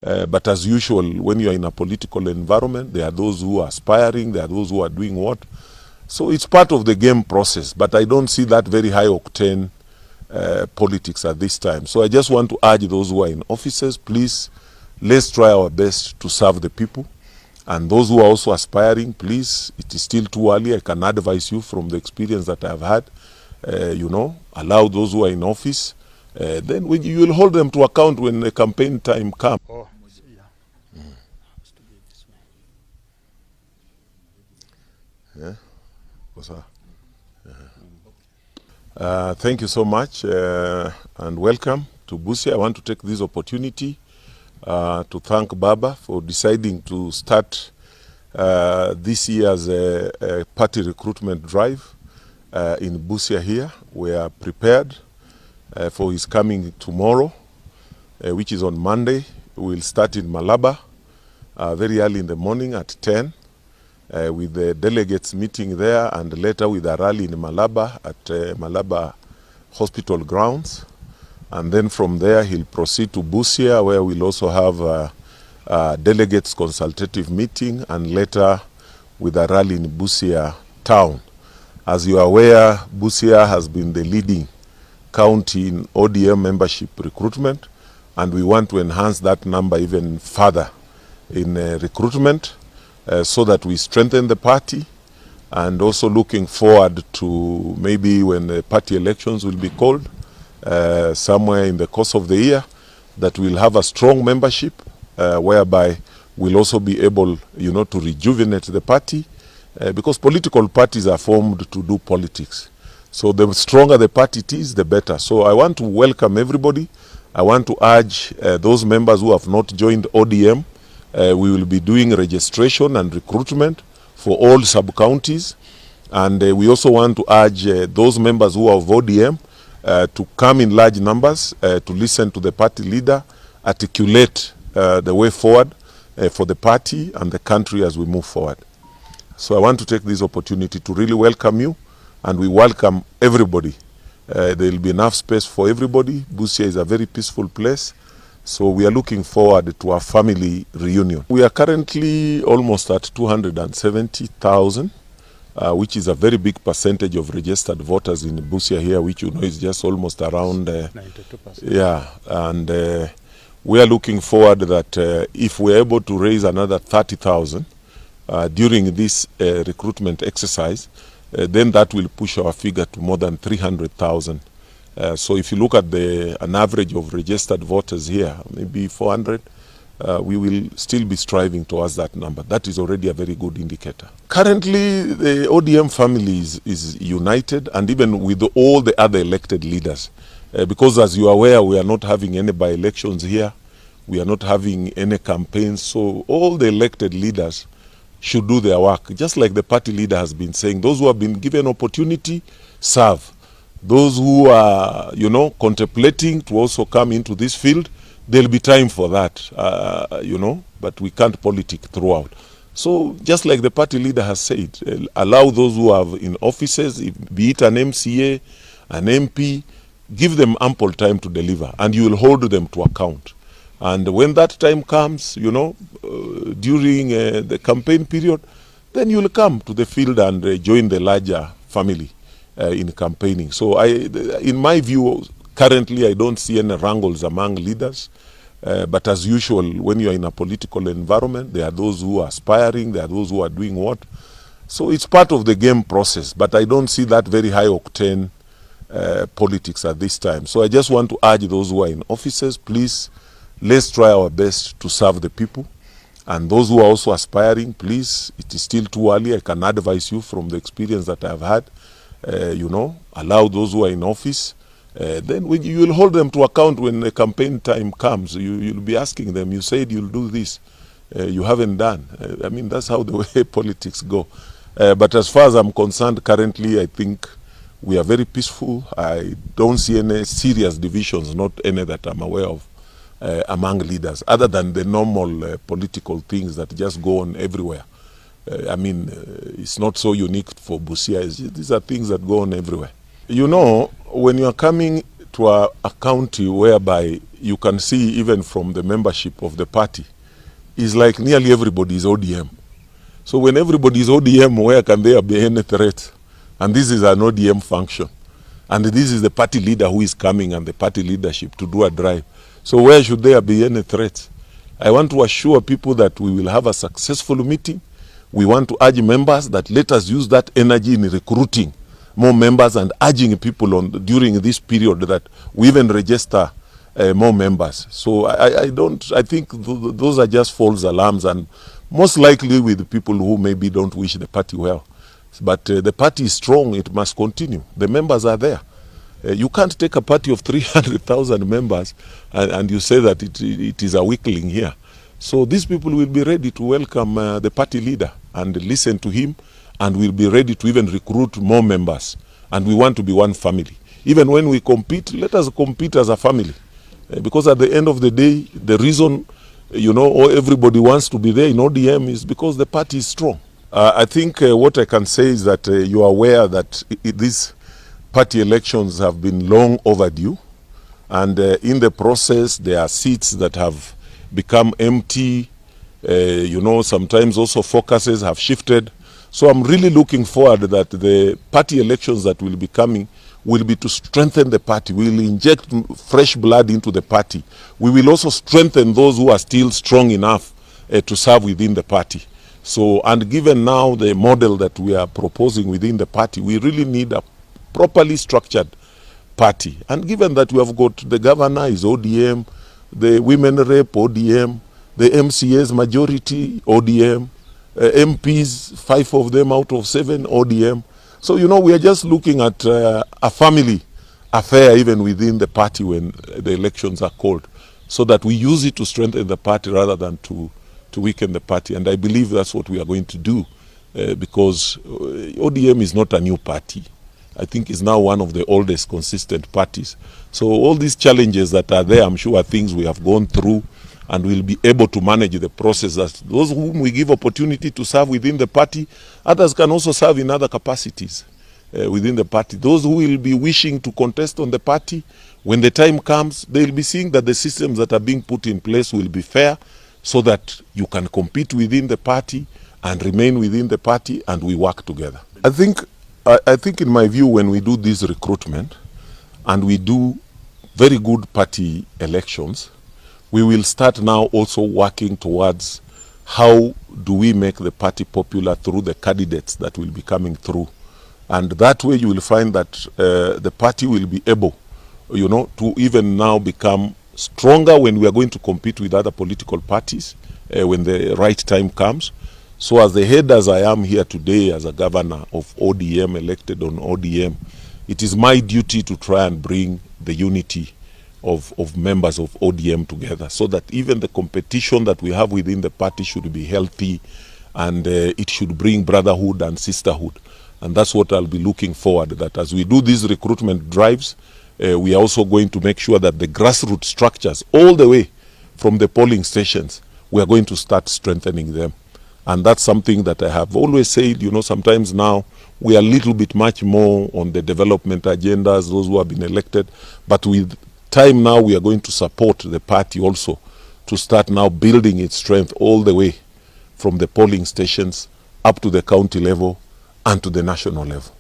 But as usual, when you are in a political environment, there are those who are aspiring, there are those who are doing what. So it's part of the game process, but I don't see that very high octane politics at this time. So I just want to urge those who are in offices, please, let's try our best to serve the people. And those who are also aspiring, please, it is still too early. I can advise you from the experience that I have had, allow those who are in office. Then you will hold them to account when the campaign time comes. Oh. Yeah. Thank you so much and welcome to Busia. I want to take this opportunity to thank Baba for deciding to start this year's party recruitment drive in Busia here. We are prepared for his coming tomorrow, which is on Monday. We will start in Malaba very early in the morning at 10. With the delegates meeting there, and later with a rally in Malaba at Malaba Hospital grounds. And then from there he'll proceed to Busia, where we'll also have a delegates consultative meeting, and later with a rally in Busia town. As you are aware, Busia has been the leading county in ODM membership recruitment, and we want to enhance that number even further in recruitment. So that we strengthen the party, and also looking forward to maybe when the party elections will be called somewhere in the course of the year, that we'll have a strong membership whereby we'll also be able, to rejuvenate the party because political parties are formed to do politics. So the stronger the party is, the better. So I want to welcome everybody. I want to urge those members who have not joined ODM. We will be doing registration and recruitment for all sub-counties, and we also want to urge those members who are of ODM to come in large numbers to listen to the party leader, articulate the way forward for the party and the country as we move forward. So I want to take this opportunity to really welcome you, and we welcome everybody. There will be enough space for everybody. Busia is a very peaceful place. So we are looking forward to our family reunion. We are currently almost at 270,000, which is a very big percentage of registered voters in Busia here, which is just almost around 92%. Yeah, and we are looking forward that if we're able to raise another 30,000 during this recruitment exercise, then that will push our figure to more than 300,000. So if you look at an average of registered voters here, maybe 400, we will still be striving towards that number. That is already a very good indicator. Currently, the ODM family is united, and even with all the other elected leaders. Because as you are aware, we are not having any by-elections here. We are not having any campaigns. So all the elected leaders should do their work. Just like the party leader has been saying, those who have been given opportunity, serve. Those who are, contemplating to also come into this field, there'll be time for that, but we can't politic throughout. So just like the party leader has said, allow those who are in offices, be it an MCA, an MP, give them ample time to deliver, and you will hold them to account. And when that time comes, during the campaign period, then you will come to the field and join the larger family in campaigning. So in my view, currently I don't see any wrangles among leaders. But as usual, when you are in a political environment, there are those who are aspiring, there are those who are doing what. So it's part of the game process, but I don't see that very high octane politics at this time. So I just want to urge those who are in offices, please, let's try our best to serve the people. And those who are also aspiring, please, it is still too early. I can advise you from the experience that I have had. Allow those who are in office. Then you will hold them to account when the campaign time comes. You'll be asking them, you said you'll do this, you haven't done. I mean, that's how the way politics go. But as far as I'm concerned, currently, I think we are very peaceful. I don't see any serious divisions, not any that I'm aware of, among leaders, other than the normal political things that just go on everywhere. It's not so unique for Busia. These are things that go on everywhere. When you are coming to a county whereby you can see even from the membership of the party is like nearly everybody is ODM. So when everybody is ODM, where can there be any threat? And this is an ODM function. And this is the party leader who is coming and the party leadership to do a drive. So where should there be any threat? I want to assure people that we will have a successful meeting. We want to urge members that let us use that energy in recruiting more members and urging people on during this period that we even register more members. So I think those are just false alarms, and most likely with people who maybe don't wish the party well. But the party is strong, it must continue. The members are there. You can't take a party of 300,000 members and you say that it is a weakling here. So these people will be ready to welcome the party leader and listen to him, and will be ready to even recruit more members. And we want to be one family. Even when we compete, let us compete as a family. Because at the end of the day, the reason, everybody wants to be there in ODM is because the party is strong. I think what I can say is that you are aware that these party elections have been long overdue. And in the process, there are seats that have become empty. Sometimes also focuses have shifted. So I'm really looking forward that the party elections that will be coming will be to strengthen the party. We will inject fresh blood into the party. We will also strengthen those who are still strong enough to serve within the party. So, and given now the model that we are proposing within the party, we really need a properly structured party. And given that we have got the governor is ODM, the women rep ODM, the MCAs majority ODM, MPs, 5 of them out of 7 ODM. So, we are just looking at a family affair even within the party when the elections are called, so that we use it to strengthen the party rather than to weaken the party. And I believe that's what we are going to do because ODM is not a new party. I think it's now one of the oldest consistent parties. So all these challenges that are there, I'm sure are things we have gone through, and we'll be able to manage the process. That those whom we give opportunity to serve within the party, others can also serve in other capacities within the party. Those who will be wishing to contest on the party, when the time comes, they'll be seeing that the systems that are being put in place will be fair, so that you can compete within the party and remain within the party, and we work together. I think in my view, when we do this recruitment and we do very good party elections, we will start now also working towards how do we make the party popular through the candidates that will be coming through. And that way you will find that the party will be able, to even now become stronger when we are going to compete with other political parties when the right time comes. So as the head as I am here today as a governor of ODM, elected on ODM, it is my duty to try and bring the unity of members of ODM together, so that even the competition that we have within the party should be healthy, and it should bring brotherhood and sisterhood. And that's what I'll be looking forward, that as we do these recruitment drives, we are also going to make sure that the grassroots structures, all the way from the polling stations, we are going to start strengthening them. And that's something that I have always said, sometimes now we are a little bit much more on the development agendas, those who have been elected, but with time now we are going to support the party also to start now building its strength all the way from the polling stations up to the county level and to the national level.